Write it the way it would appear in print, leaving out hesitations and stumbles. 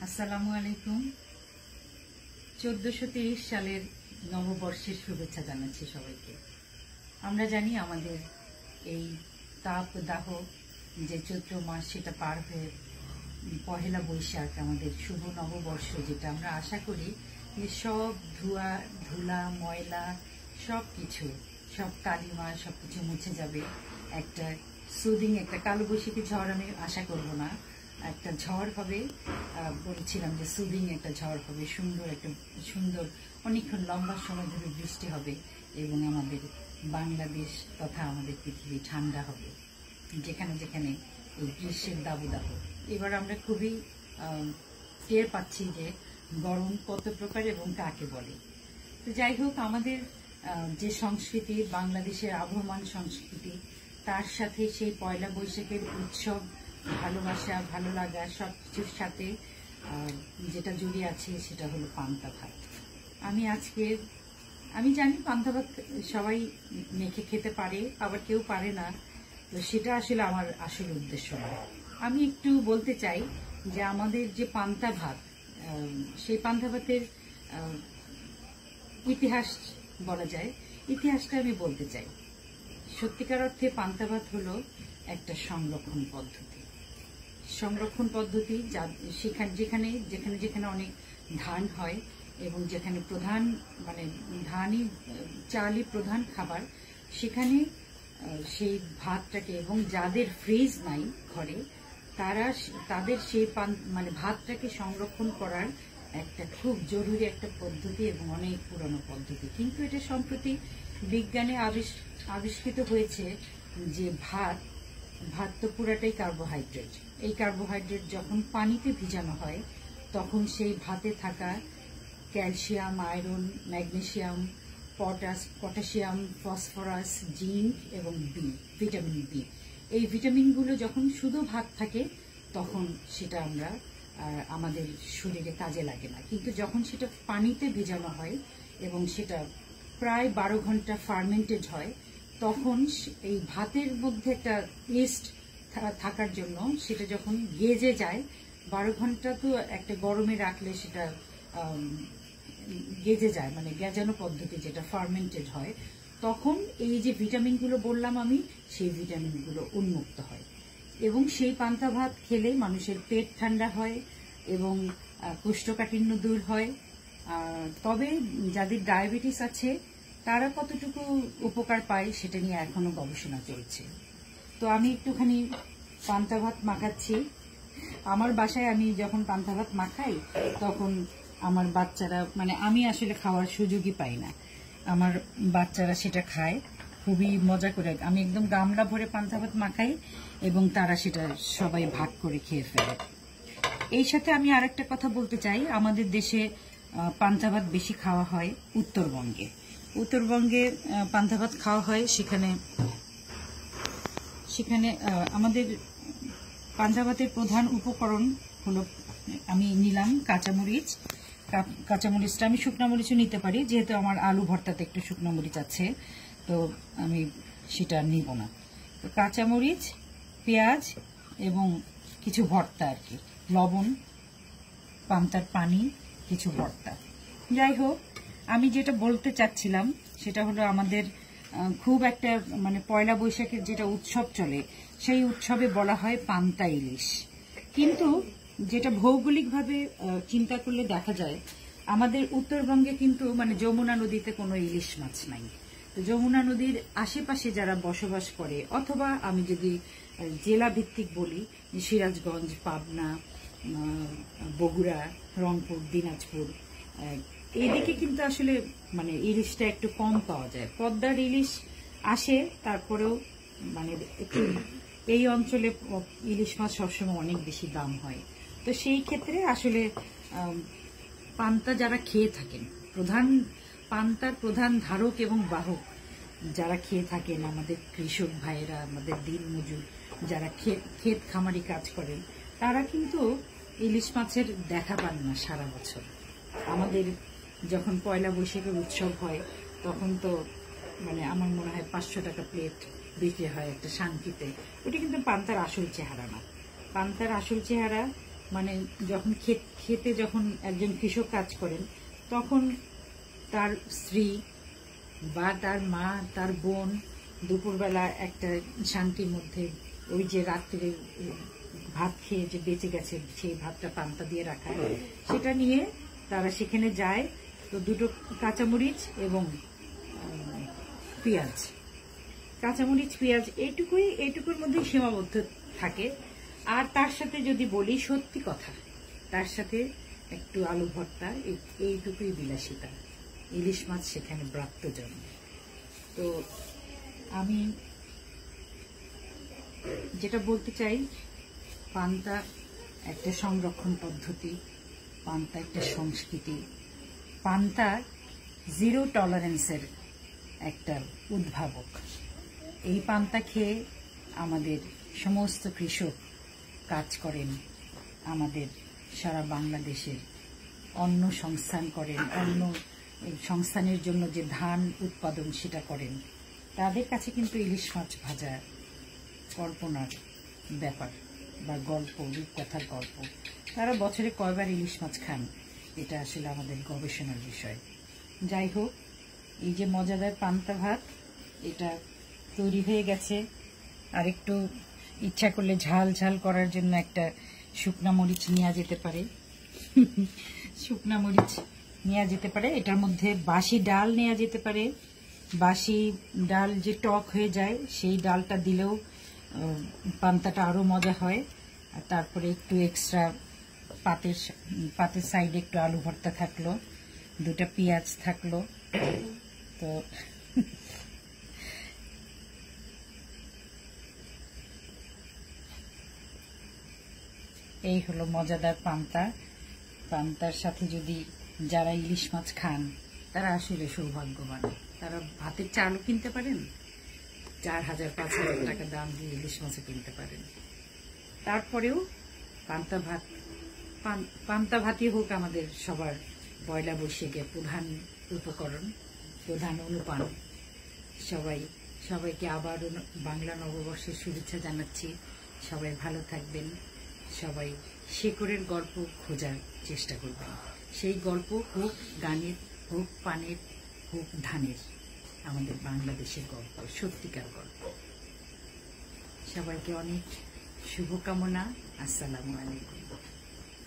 আসসালামু আলাইকুম। 1430 সালের নববর্ষের শুভেচ্ছা জানাচ্ছি সবাইকে। আমরা জানি আমাদের এই তাপদাহ যে চৈত্র মাস সেটা পার হয়ে পহেলা বৈশাখ আমাদের শুভ নববর্ষ, যেটা আমরা আশা করি যে সব ধুলা ময়লা সব কিছু, সব কালিমা সবকিছু মুছে যাবে। একটা সুদিং একটা কালবৈশাখী ঝড় আমি আশা করব না, একটা ঝড় হবে। বলছিলাম যে সুদিং একটা ঝড় হবে, সুন্দর অনেকক্ষণ লম্বা সময় ধরে বৃষ্টি হবে এবং আমাদের বাংলাদেশ তথা আমাদের পৃথিবী ঠান্ডা হবে, যেখানে যেখানে এই গ্রীষ্মের দাবদাহ। এবার আমরা খুবই টের পাচ্ছি যে গরম কত প্রকার এবং কাকে বলে। তো যাই হোক, আমাদের যে সংস্কৃতি, বাংলাদেশের আবহমান সংস্কৃতি, তার সাথে সেই পয়লা বৈশাখের উৎসব, ভালোবাসা, ভালো লাগা সবকিছুর সাথে যেটা জড়িয়ে আছে সেটা হলো পান্তা ভাত। আমি জানি পান্তা ভাত সবাই মেখে খেতে পারে, আবার কেউ পারে না, তো সেটা আসলে আমার আসল উদ্দেশ্য নয়। আমি একটু বলতে চাই যে আমাদের যে পান্তা ভাত, সেই পান্তা ভাতের ইতিহাস বলা যায়, ইতিহাসটা আমি বলতে চাই। সত্যিকার অর্থে পান্তা ভাত হলো একটা সংরক্ষণ পদ্ধতি, যেখানে যেখানে যেখানে অনেক ধান হয় এবং যেখানে প্রধান মানে চালই প্রধান খাবার, সেখানে সেই ভাতটাকে, এবং যাদের ফ্রিজ নাই ঘরে তাদের সেই ভাতটাকে সংরক্ষণ করার একটা খুব জরুরি একটা পদ্ধতি এবং অনেক পুরনো পদ্ধতি। কিন্তু এটা সম্প্রতি বিজ্ঞানে আবিষ্কৃত হয়েছে যে ভাত তো পুরাটাই কার্বোহাইড্রেট। এই কার্বোহাইড্রেট যখন পানিতে ভিজানো হয় তখন সেই ভাতে থাকা calcium, iron, magnesium, potassium, phosphorus, zinc এবং ভিটামিন বি, এই ভিটামিনগুলো যখন শুধু ভাত থাকে তখন সেটা আমরা আমাদের শরীরে কাজে লাগে না। কিন্তু যখন সেটা পানিতে ভেজানো হয় এবং সেটা প্রায় 12 ঘন্টা ফার্মেন্টেড হয়, তখন এই ভাতের মধ্যে একটা টেস্ট থাকার জন্য সেটা যখন গেজে যায়, 12 ঘন্টা তো একটা গরমে রাখলে সেটা গেজে যায়, গেজানো পদ্ধতি যেটা ফার্মেন্টেড হয়, তখন এই যে ভিটামিনগুলো বললাম আমি, সেই ভিটামিনগুলো উন্মুক্ত হয় এবং সেই পান্তা ভাত খেলে মানুষের পেট ঠান্ডা হয় এবং কোষ্ঠকাঠিন্য দূর হয়। তবে যাদের ডায়াবেটিস আছে তারা কতটুকু উপকার পায় সেটা নিয়ে এখনো গবেষণা চলছে। তো আমি একটুখানি পান্তা ভাত মাখাচ্ছি। আমার বাসায় আমি যখন পান্তা ভাত মাখাই তখন আমার বাচ্চারা, আমি আসলে খাওয়ার সুযোগই পাই না, আমার বাচ্চারা সেটা খায় খুবই মজা করে। আমি একদম গামলা ভরে পান্তা ভাত মাখাই এবং তারা সেটা সবাই ভাগ করে খেয়ে ফেলে। এই সাথে আমি আরেকটা কথা বলতে চাই, আমাদের দেশে পান্তা ভাত বেশি খাওয়া হয় উত্তরবঙ্গে পান্তা ভাত খাওয়া হয়। সেখানে আমাদের পান্তা ভাতের প্রধান উপকরণ হলো, আমি নিলাম কাঁচামরিচটা আমি শুকনো মরিচও নিতে পারি, যেহেতু আমার আলু ভর্তাতে একটু শুকনো মরিচ আছে, তো আমি সেটা নিব না। তো কাঁচামরিচ, পেঁয়াজ এবং কিছু ভর্তা আর কি, লবণ, পান্তার পানি, কিছু ভর্তা। যাই হোক, আমি যেটা বলতে চাচ্ছিলাম সেটা হলো আমাদের খুব একটা পয়লা বৈশাখের যেটা উৎসব চলে, সেই উৎসবে বলা হয় পান্তা ইলিশ। কিন্তু যেটা ভৌগোলিকভাবে চিন্তা করলে দেখা যায়, আমাদের উত্তরবঙ্গে কিন্তু যমুনা নদীতে কোনো ইলিশ মাছ নাই। তো যমুনা নদীর আশেপাশে যারা বসবাস করে, অথবা আমি যদি জেলা ভিত্তিক বলি, সিরাজগঞ্জ, পাবনা, বগুড়া, রংপুর, দিনাজপুর, এইদিকে কিন্তু আসলে ইলিশটা একটু কম পাওয়া যায়। পদ্মার ইলিশ আসে, তারপরেও একটু এই অঞ্চলে ইলিশ মাছ সবসময় অনেক বেশি দাম হয়। তো সেই ক্ষেত্রে আসলে পান্তা যারা খেয়ে থাকেন, পান্তার প্রধান ধারক এবং বাহক যারা খেয়ে থাকেন, আমাদের কৃষক ভাইয়েরা, আমাদের দিনমজুর যারা ক্ষেত খামারি কাজ করেন, তারা কিন্তু ইলিশ মাছের দেখা পান না সারা বছর। আমাদের যখন পয়লা বৈশাখের উৎসব হয় তখন তো আমার মনে হয় 500 টাকা প্লেট বিক্রি হয় একটা শান্তিতে। ওটা কিন্তু পান্তার আসল চেহারা না। পান্তার আসল চেহারা মানে যখন খেতে যখন একজন কৃষক কাজ করেন, তখন তার স্ত্রী বা তার মা, তার বোন দুপুরবেলা একটা শান্তির মধ্যে ওই যে রাত্রে ভাত খেয়ে যে বেঁচে গেছে সেই ভাতটা পান্তা দিয়ে রাখা, সেটা নিয়ে তারা সেখানে যায়। তো দুটো কাঁচামরিচ এবং পেঁয়াজ, কাঁচামরিচ পেঁয়াজ এইটুকুর মধ্যে সীমাবদ্ধ থাকে। আর তার সাথে যদি বলি সত্যি কথা, তার সাথে একটু আলু ভর্তা, এইটুকুই বিলাসিতা। ইলিশ মাছ সেখানে ব্রাত্যজন। তো আমি যেটা বলতে চাই, পান্তা একটা সংরক্ষণ পদ্ধতি, পান্তা একটা সংস্কৃতি, পান্তা জিরো টলারেন্সের একটা উদ্ভাবক। এই পান্তা খেয়ে আমাদের সমস্ত কৃষক কাজ করেন, আমাদের সারা বাংলাদেশের অন্ন সংস্থান করেন, অন্ন সংস্থানের জন্য যে ধান উৎপাদন সেটা করেন। তাদের কাছে কিন্তু ইলিশ মাছ ভাজা কল্পনার ব্যাপার বা গল্প, রূপকথার গল্প। তারা বছরে কয়বার ইলিশ মাছ খান, এটা আসলে আমাদের গবেষণার বিষয়। যাই হোক, এই যে মজাদার পান্তা ভাত, এটা তৈরি হয়ে গেছে। আর একটু ইচ্ছা করলে ঝাল ঝাল করার জন্য একটা শুকনা মরিচ নেওয়া যেতে পারে, শুকনা মরিচ নেওয়া যেতে পারে। এটার মধ্যে বাসি ডাল নেওয়া যেতে পারে। বাসি ডাল যে টক হয়ে যায়, সেই ডালটা দিলেও পান্তাটা আরো মজা হয়। আর তারপরে একটু এক্সট্রা পাতের সাইডে একটু আলু ভর্তা থাকলো, দুটা পেঁয়াজ থাকলো। তো এই হলো মজাদার পান্তা। পান্তার সাথে যদি যারা ইলিশ মাছ খান, তারা আসলে সৌভাগ্যবান। তারা ভাতের চালও কিনতে পারেন, 4000-5000 টাকা দাম দিয়ে ইলিশ মাছও কিনতে পারেন। তারপরেও পান্তা ভাতই হোক আমাদের সবার পয়লা বৈশাখে প্রধান উপকরণ, প্রধান অনুপান। সবাইকে আবার বাংলা নববর্ষের শুভেচ্ছা জানাচ্ছি। সবাই ভালো থাকবেন, সবাই শেকড়ের গল্প খোঁজার চেষ্টা করবেন। সেই গল্প হোক গানের, হোক পানের, হোক ধানের, আমাদের বাংলাদেশের গল্প, সত্যিকার গল্প। সবাইকে অনেক শুভকামনা। আসসালামু আলাইকুম।